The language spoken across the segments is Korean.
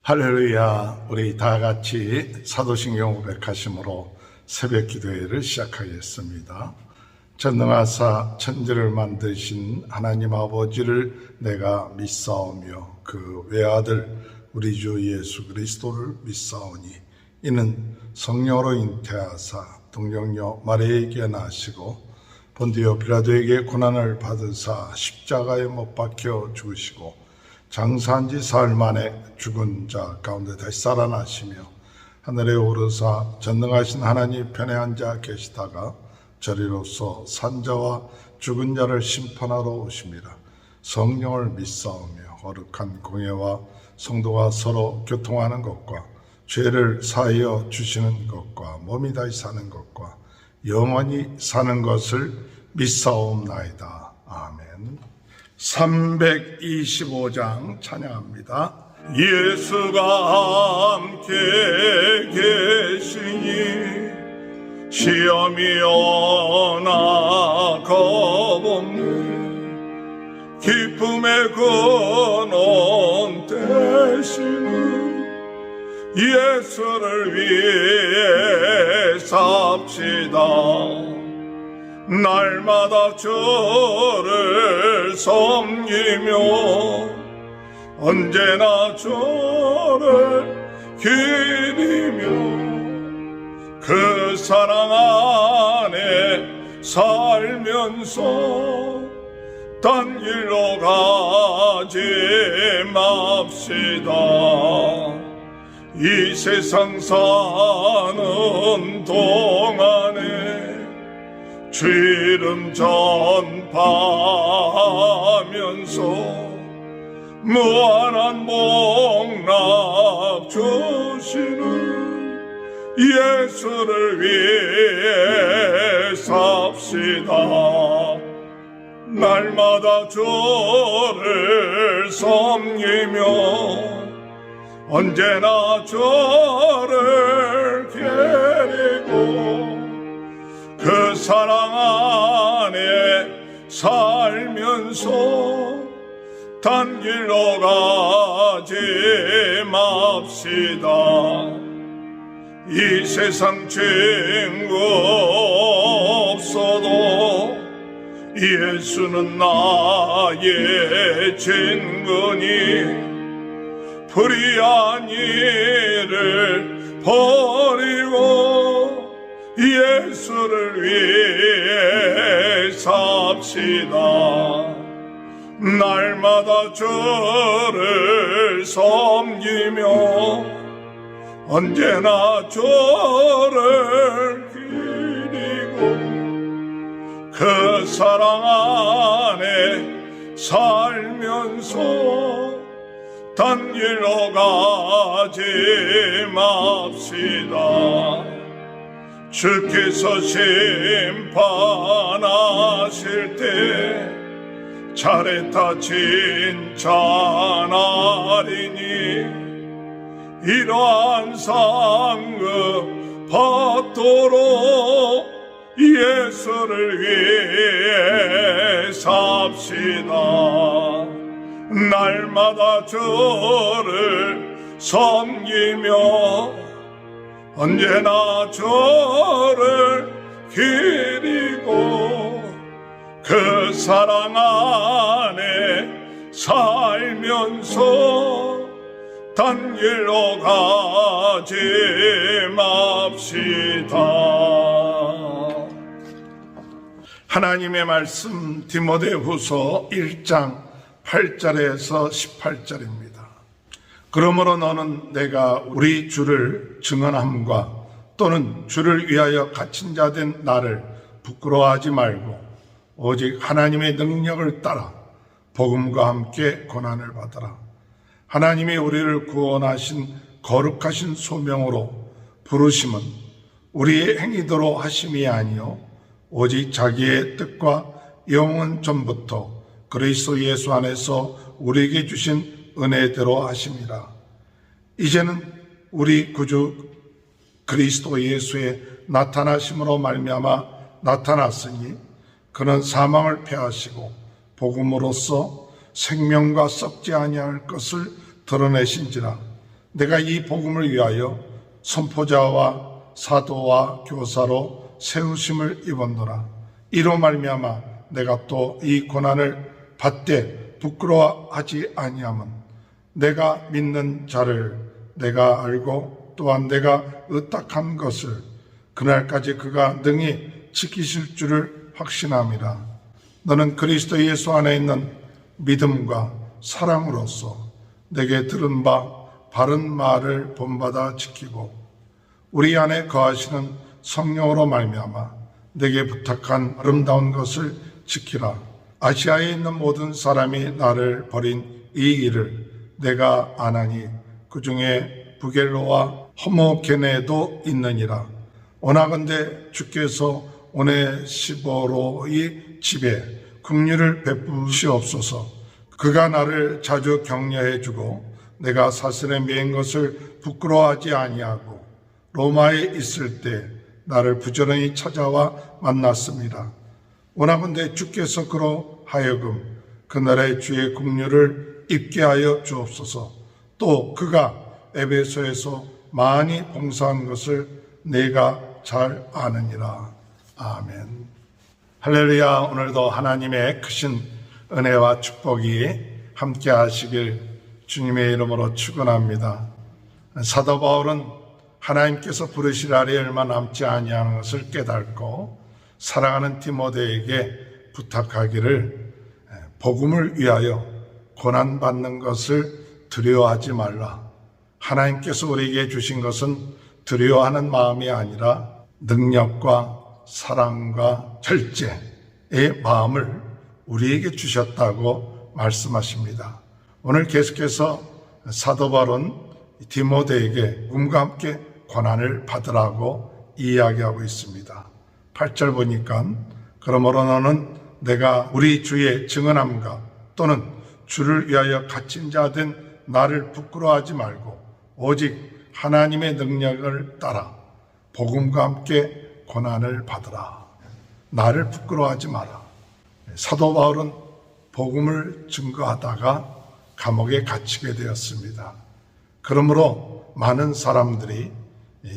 할렐루야. 우리 다 같이 사도신경 500하심으로 새벽 기도회를 시작하겠습니다. 전능하사 천지를 만드신 하나님 아버지를 내가 믿사오며 그 외아들 우리 주 예수 그리스도를 믿사오니 이는 성령으로 잉태하사 동정녀 마리아에게 나시고 본디오 빌라도에게 고난을 받으사 십자가에 못 박혀 죽으시고 장사한 지 사흘 만에 죽은 자 가운데 다시 살아나시며 하늘에 오르사 전능하신 하나님 편에 앉아 계시다가 저리로서 산자와 죽은 자를 심판하러 오심이라. 성령을 믿사오며 거룩한 공예와 성도가 서로 교통하는 것과 죄를 사하여 주시는 것과 몸이 다시 사는 것과 영원히 사는 것을 믿사옵나이다. 아멘. 325장 찬양합니다. 예수가 함께 계시니 시험이 오나 겁없네. 기쁨의 근원 되시는 예수를 위해 삽시다. 날마다 저를 섬기며 언제나 저를 기리며 그 사랑 안에 살면서 딴 길로 가지 맙시다. 이 세상 사는 동안에 주 이름 전파하면서 무한한 복락 주시는 예수를 위해 삽시다. 날마다 저를 섬기며 언제나 저를 기리고 그 사랑 안에 살면서 단 길로 가지 맙시다. 이 세상 친구 없어도 예수는 나의 친구니 불의한 일을 버리고 예수를 위해 삽시다. 날마다 저를 섬기며 언제나 저를 기리고 그 사랑 안에 살면서 단 길로 가지 맙시다. 주께서 심판하실 때 차례타 칭찬하리니 이러한 상급 받도록 예수를 위해 삽시다. 날마다 저를 섬기며 언제나 저를 기리고 그 사랑 안에 살면서 단 길로 가지 맙시다. 하나님의 말씀 디모데후서 1장 8절에서 18절입니다. 그러므로 너는 내가 우리 주를 증언함과 또는 주를 위하여 갇힌 자 된 나를 부끄러워하지 말고 오직 하나님의 능력을 따라 복음과 함께 고난을 받아라. 하나님이 우리를 구원하신 거룩하신 소명으로 부르심은 우리의 행위대로 하심이 아니요 오직 자기의 뜻과 영원 전부터 그리스도 예수 안에서 우리에게 주신 은혜대로 하심이라. 이제는 우리 구주 그리스도 예수의 나타나심으로 말미암아 나타났으니 그는 사망을 패하시고 복음으로써 생명과 썩지 아니할 것을 드러내신지라. 내가 이 복음을 위하여 선포자와 사도와 교사로 세우심을 입었노라. 이로 말미암아 내가 또 이 고난을 받되 부끄러워하지 아니함은 내가 믿는 자를 내가 알고 또한 내가 의탁한 것을 그날까지 그가 능히 지키실 줄을 확신함이라. 너는 그리스도 예수 안에 있는 믿음과 사랑으로서 내게 들은 바 바른 말을 본받아 지키고 우리 안에 거하시는 성령으로 말미암아 내게 부탁한 아름다운 것을 지키라. 아시아에 있는 모든 사람이 나를 버린 이 일을 내가 아나니 그 중에 부겔로와 호모게네도 있느니라. 원하건대 주께서 오네시보로의 집에 긍휼을 베푸시옵소서. 그가 나를 자주 격려해 주고 내가 사슬에 매인 것을 부끄러워하지 아니하고 로마에 있을 때 나를 부지런히 찾아와 만났습니다. 원하건대 주께서 그로 하여금 그날의 주의 긍휼을 입게 하여 주옵소서. 또 그가 에베소에서 많이 봉사한 것을 내가 잘 아느니라. 아멘. 할렐루야. 오늘도 하나님의 크신 은혜와 축복이 함께 하시길 주님의 이름으로 축원합니다. 사도 바울은 하나님께서 부르실 아래 얼마 남지 아니하는 것을 깨닫고 사랑하는 디모데에게 부탁하기를 복음을 위하여 고난받는 것을 두려워하지 말라. 하나님께서 우리에게 주신 것은 두려워하는 마음이 아니라 능력과 사랑과 절제의 마음을 우리에게 주셨다고 말씀하십니다. 오늘 계속해서 사도 바울은 디모데에게 복음과 함께 고난을 받으라고 이야기하고 있습니다. 8절 보니까 그러므로 너는 내가 우리 주의 증언함과 또는 주를 위하여 갇힌 자 된 나를 부끄러워하지 말고 오직 하나님의 능력을 따라 복음과 함께 고난을 받으라. 나를 부끄러워하지 마라. 사도 바울은 복음을 증거하다가 감옥에 갇히게 되었습니다. 그러므로 많은 사람들이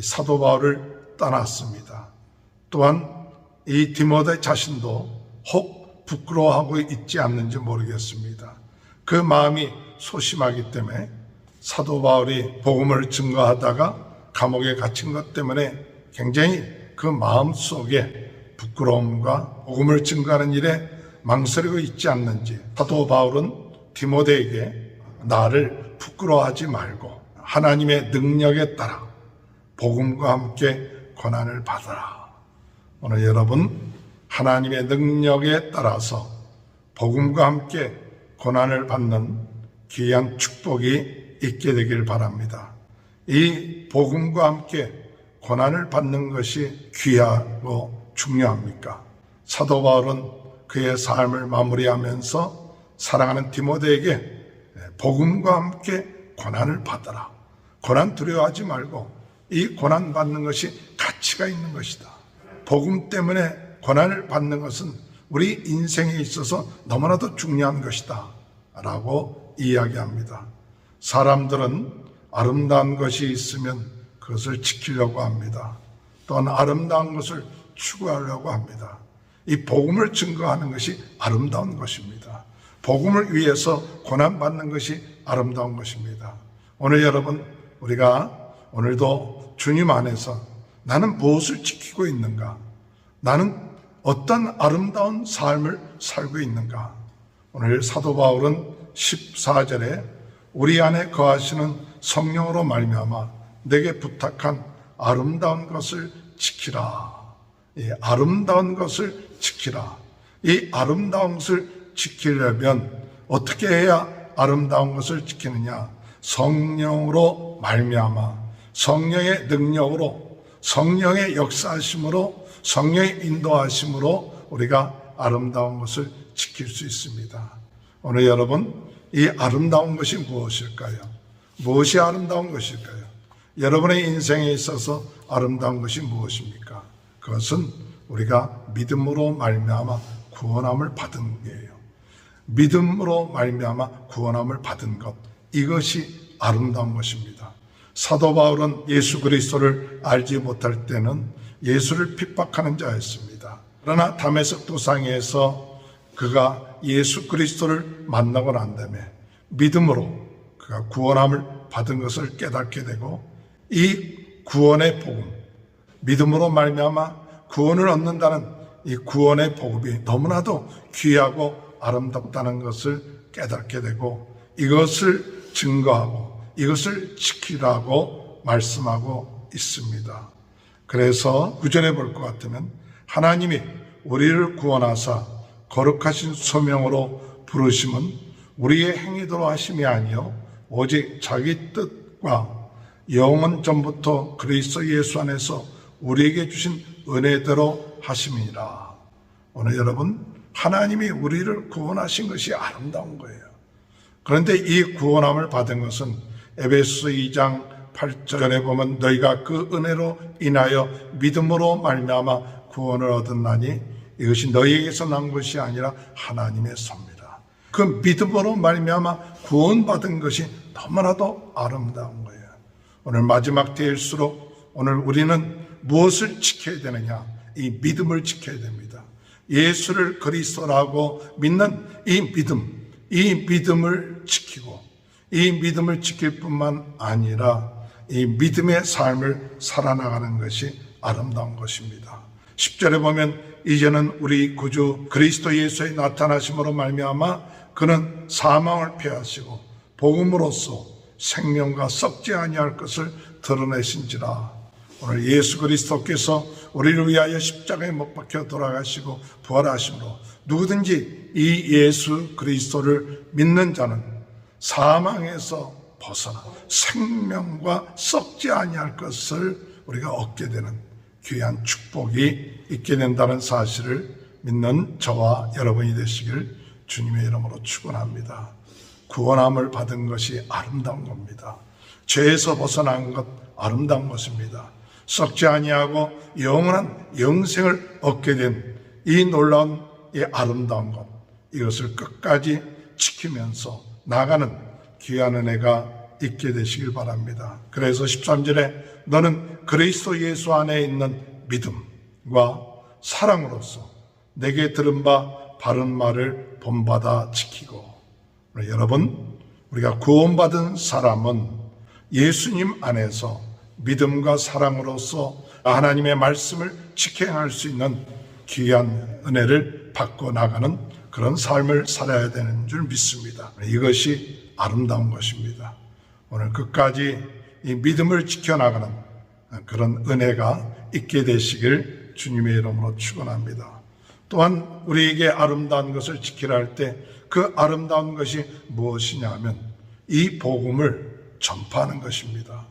사도 바울을 떠났습니다. 또한 이 디모데 자신도 혹 부끄러워하고 있지 않는지 모르겠습니다. 그 마음이 소심하기 때문에 사도 바울이 복음을 증거하다가 감옥에 갇힌 것 때문에 굉장히 그 마음 속에 부끄러움과 복음을 증거하는 일에 망설이고 있지 않는지 사도 바울은 디모데에게 나를 부끄러워하지 말고 하나님의 능력에 따라 복음과 함께 고난을 받으라. 오늘 여러분 하나님의 능력에 따라서 복음과 함께 고난을 받는 귀한 축복이 있게 되길 바랍니다. 이 복음과 함께 고난을 받는 것이 귀하고 중요합니까? 사도 바울은 그의 삶을 마무리하면서 사랑하는 디모데에게 복음과 함께 고난을 받아라. 고난 두려워하지 말고 이 고난 받는 것이 가치가 있는 것이다. 복음 때문에 고난을 받는 것은 우리 인생에 있어서 너무나도 중요한 것이다 라고 이야기합니다. 사람들은 아름다운 것이 있으면 그것을 지키려고 합니다. 또한 아름다운 것을 추구하려고 합니다. 이 복음을 증거하는 것이 아름다운 것입니다. 복음을 위해서 고난받는 것이 아름다운 것입니다. 오늘 여러분 우리가 오늘도 주님 안에서 나는 무엇을 지키고 있는가? 나는 어떤 아름다운 삶을 살고 있는가? 오늘 사도 바울은 14절에 우리 안에 거하시는 성령으로 말미암아 내게 부탁한 아름다운 것을 지키라. 이 아름다운 것을 지키라. 이 아름다운 것을 지키려면 어떻게 해야 아름다운 것을 지키느냐? 성령으로 말미암아 성령의 능력으로 성령의 역사하심으로 성령의 인도하심으로 우리가 아름다운 것을 지킬 수 있습니다. 오늘 여러분 이 아름다운 것이 무엇일까요? 무엇이 아름다운 것일까요? 여러분의 인생에 있어서 아름다운 것이 무엇입니까? 그것은 우리가 믿음으로 말미암아 구원함을 받은 거예요. 믿음으로 말미암아 구원함을 받은 것, 이것이 아름다운 것입니다. 사도 바울은 예수 그리스도를 알지 못할 때는 예수를 핍박하는 자였습니다. 그러나 다메섹 도상에서 그가 예수 그리스도를 만나고 난 다음에 믿음으로 그가 구원함을 받은 것을 깨닫게 되고, 이 구원의 복음, 믿음으로 말미암아 구원을 얻는다는 이 구원의 복음이 너무나도 귀하고 아름답다는 것을 깨닫게 되고, 이것을 증거하고 이것을 지키라고 말씀하고 있습니다. 그래서 9절에 볼 것 같으면 하나님이 우리를 구원하사 거룩하신 소명으로 부르심은 우리의 행위대로 하심이 아니요 오직 자기 뜻과 영원 전부터 그리스도 예수 안에서 우리에게 주신 은혜대로 하심이니라. 오늘 여러분, 하나님이 우리를 구원하신 것이 아름다운 거예요. 그런데 이 구원함을 받은 것은 에베소 2장 8절에 보면 너희가 그 은혜로 인하여 믿음으로 말미암아 구원을 얻었나니 이것이 너희에게서 난 것이 아니라 하나님의 섭니다. 그 믿음으로 말미암아 구원받은 것이 너무나도 아름다운 거예요. 오늘 마지막 때일수록 오늘 우리는 무엇을 지켜야 되느냐? 이 믿음을 지켜야 됩니다. 예수를 그리스도라고 믿는 이 믿음을 지키고, 이 믿음을 지킬 뿐만 아니라 이 믿음의 삶을 살아나가는 것이 아름다운 것입니다. 10절에 보면 이제는 우리 구주 그리스도 예수의 나타나심으로 말미암아 그는 사망을 패하시고 복음으로써 생명과 썩지 아니할 것을 드러내신지라. 오늘 예수 그리스도께서 우리를 위하여 십자가에 못 박혀 돌아가시고 부활하심으로 누구든지 이 예수 그리스도를 믿는 자는 사망에서 벗어나 생명과 썩지 아니할 것을 우리가 얻게 되는 귀한 축복이 있게 된다는 사실을 믿는 저와 여러분이 되시길 주님의 이름으로 축원합니다. 구원함을 받은 것이 아름다운 겁니다. 죄에서 벗어난 것 아름다운 것입니다. 썩지 아니하고 영원한 영생을 얻게 된 이 놀라운 이 아름다운 것, 이것을 끝까지 지키면서 나가는 귀한 은혜가 있게 되시길 바랍니다. 그래서 13절에 너는 그리스도 예수 안에 있는 믿음과 사랑으로서 내게 들은 바 바른 말을 본받아 지키고. 여러분, 우리가 구원받은 사람은 예수님 안에서 믿음과 사랑으로서 하나님의 말씀을 지켜야 수 있는 귀한 은혜를 받고 나가는 그런 삶을 살아야 되는 줄 믿습니다. 이것이 아름다운 것입니다. 오늘 끝까지 이 믿음을 지켜나가는 그런 은혜가 있게 되시길 주님의 이름으로 축원합니다. 또한 우리에게 아름다운 것을 지키라 할 때 그 아름다운 것이 무엇이냐 하면 이 복음을 전파하는 것입니다.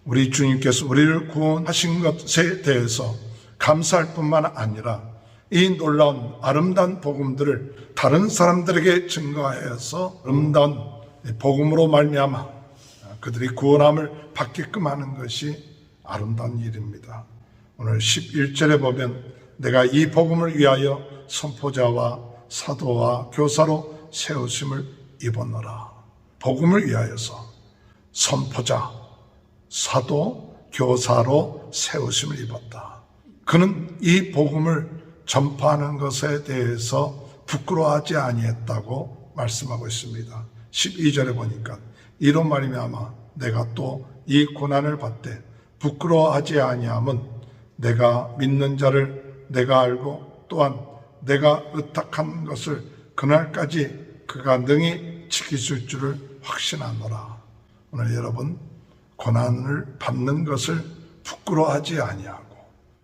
우리 주님께서 우리를 구원하신 것에 대해서 감사할 뿐만 아니라 이 놀라운 아름다운 복음들을 다른 사람들에게 증거하여서 아름다운 복음으로 말미암아 그들이 구원함을 받게끔 하는 것이 아름다운 일입니다. 오늘 11절에 보면 내가 이 복음을 위하여 선포자와 사도와 교사로 세우심을 입었노라. 복음을 위하여서 선포자, 사도, 교사로 세우심을 입었다. 그는 이 복음을 전파하는 것에 대해서 부끄러워하지 아니했다고 말씀하고 있습니다. 12절에 보니까 이런 말이면 내가 또 이 고난을 받되 부끄러워하지 아니함은 내가 믿는 자를 내가 알고 또한 내가 의탁한 것을 그날까지 그가 능히 지키실 줄을 확신하노라. 오늘 여러분, 고난을 받는 것을 부끄러워하지 아니하고,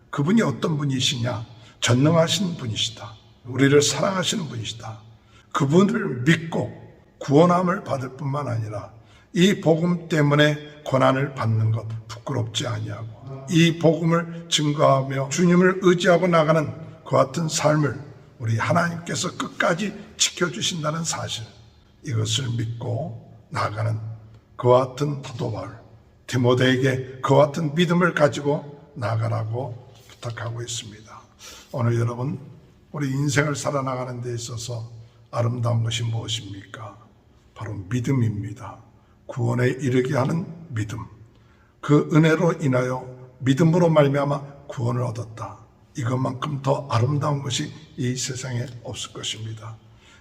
그분이 어떤 분이시냐? 전능하신 분이시다. 우리를 사랑하시는 분이시다. 그분을 믿고 구원함을 받을 뿐만 아니라 이 복음 때문에 고난을 받는 것 부끄럽지 아니하고 이 복음을 증거하며 주님을 의지하고 나가는 그 같은 삶을 우리 하나님께서 끝까지 지켜주신다는 사실, 이것을 믿고 나가는 그와 같은 사도 바울, 디모데에게 그와 같은 믿음을 가지고 나가라고 부탁하고 있습니다. 오늘 여러분, 우리 인생을 살아나가는 데 있어서 아름다운 것이 무엇입니까? 바로 믿음입니다. 구원에 이르게 하는 믿음. 그 은혜로 인하여 믿음으로 말미암아 구원을 얻었다. 이것만큼 더 아름다운 것이 이 세상에 없을 것입니다.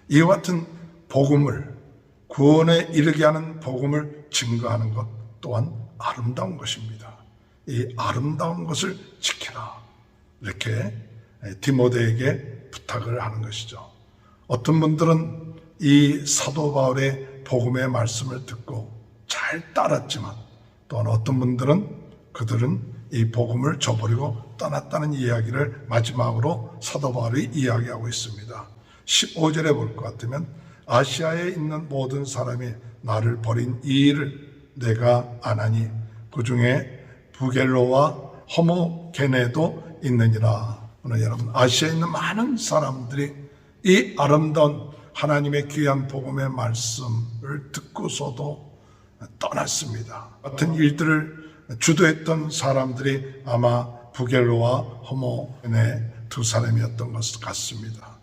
이와 같은 복음을, 구원에 이르게 하는 복음을 증거하는 것 또한 아름다운 것입니다. 이 아름다운 것을 지켜라, 이렇게 디모데에게 부탁을 하는 것이죠. 어떤 분들은 이 사도 바울의 복음의 말씀을 듣고 잘 따랐지만, 또한 어떤 분들은 그들은 이 복음을 저버리고 떠났다는 이야기를 마지막으로 사도 바울이 이야기하고 있습니다. 15절에 볼 것 같으면 아시아에 있는 모든 사람이 나를 버린 이 일을 내가 아나니 그 중에 부겔로와 허모게네도 있느니라. 오늘 여러분, 아시아에 있는 많은 사람들이 이 아름다운 하나님의 귀한 복음의 말씀을 듣고서도 떠났습니다. 같은 일들을 주도했던 사람들이 아마 부겔로와 허모게네 두 사람이었던 것 같습니다.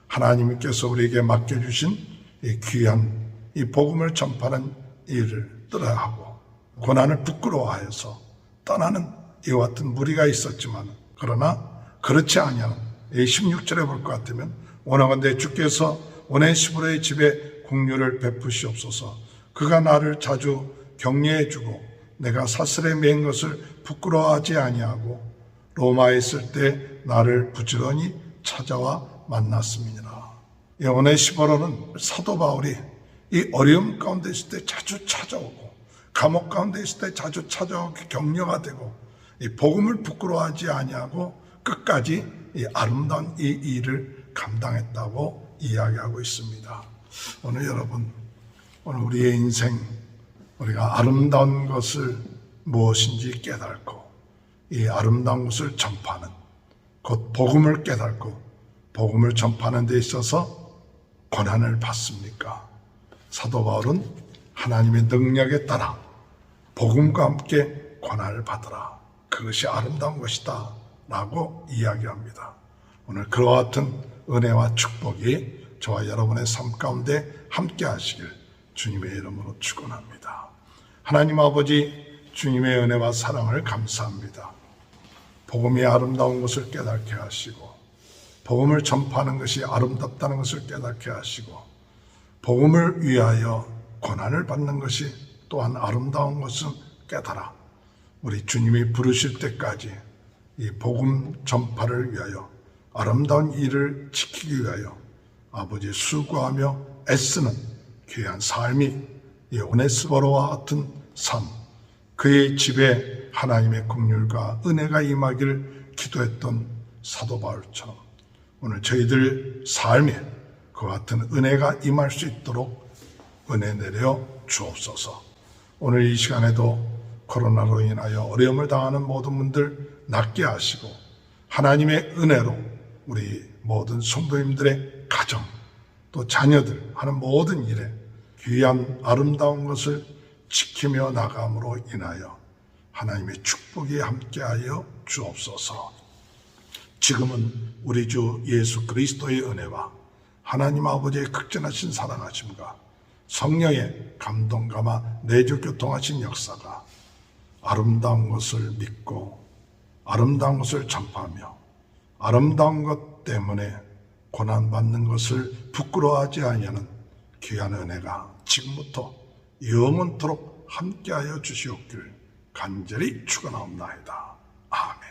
하나님께서 우리에게 맡겨주신 이 귀한 이 복음을 전파하는 일을 떠나하고 고난을 부끄러워하여서 떠나는 이와 같은 무리가 있었지만, 그러나 그렇지 아니하는 이 16절에 볼 것 같으면 원하건대 주께서 오네시모로의 집에 공유를 베푸시옵소서. 그가 나를 자주 격려해 주고 내가 사슬에 맨 것을 부끄러워하지 아니하고 로마에 있을 때 나를 부지런히 찾아와 만났음이니라. 이 오네시모로는 사도 바울이 이 어려움 가운데 있을 때 자주 찾아오고 감옥 가운데 있을 때 자주 찾아오고 격려가 되고 이 복음을 부끄러워하지 아니하고 끝까지 이 아름다운 이 일을 감당했다고 이야기하고 있습니다. 오늘 여러분, 오늘 우리의 인생, 우리가 아름다운 것을 무엇인지 깨닫고 이 아름다운 것을 전파하는, 곧 복음을 깨닫고 복음을 전파하는 데 있어서 고난을 받습니까? 사도 바울은 하나님의 능력에 따라 복음과 함께 고난을 받으라, 그것이 아름다운 것이다 라고 이야기합니다. 오늘 그와 같은 은혜와 축복이 저와 여러분의 삶 가운데 함께 하시길 주님의 이름으로 축원합니다. 하나님 아버지, 주님의 은혜와 사랑을 감사합니다. 복음이 아름다운 것을 깨닫게 하시고 복음을 전파하는 것이 아름답다는 것을 깨닫게 하시고 복음을 위하여 고난을 받는 것이 또한 아름다운 것을 깨달아 우리 주님이 부르실 때까지 이 복음 전파를 위하여 아름다운 일을 지키기 위하여 아버지 수고하며 애쓰는 귀한 삶이 이 오네스포로와 같은 삶, 그의 집에 하나님의 긍휼과 은혜가 임하기를 기도했던 사도 바울처럼 오늘 저희들 삶에 그와 같은 은혜가 임할 수 있도록 은혜 내려 주옵소서. 오늘 이 시간에도 코로나로 인하여 어려움을 당하는 모든 분들 낫게 하시고 하나님의 은혜로 우리 모든 성도님들의 가정 또 자녀들 하는 모든 일에 귀한 아름다운 것을 지키며 나감으로 인하여 하나님의 축복이 함께하여 주옵소서. 지금은 우리 주 예수 그리스도의 은혜와 하나님 아버지의 극진하신 사랑하심과 성령의 감동감화 내주 교통하신 역사가 아름다운 것을 믿고 아름다운 것을 전파하며 아름다운 것 때문에 고난받는 것을 부끄러워하지 아니하는 귀한 은혜가 지금부터 영원토록 함께하여 주시옵길 간절히 축원하옵나이다. 아멘.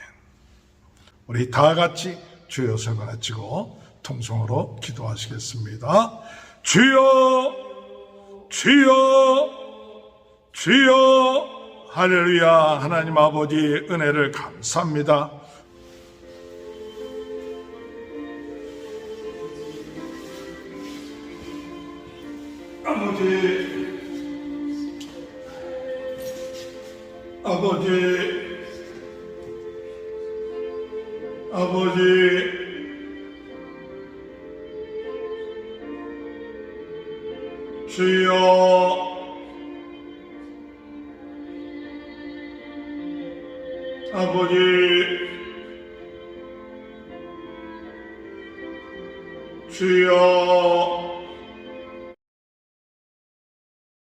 우리 다 같이 주여 세 번 외치고 통성으로 기도하시겠습니다. 주여, 주여, 주여. 할렐루야. 하나님 아버지 은혜를 감사합니다. 아버지, 주여, 아버지, 주여,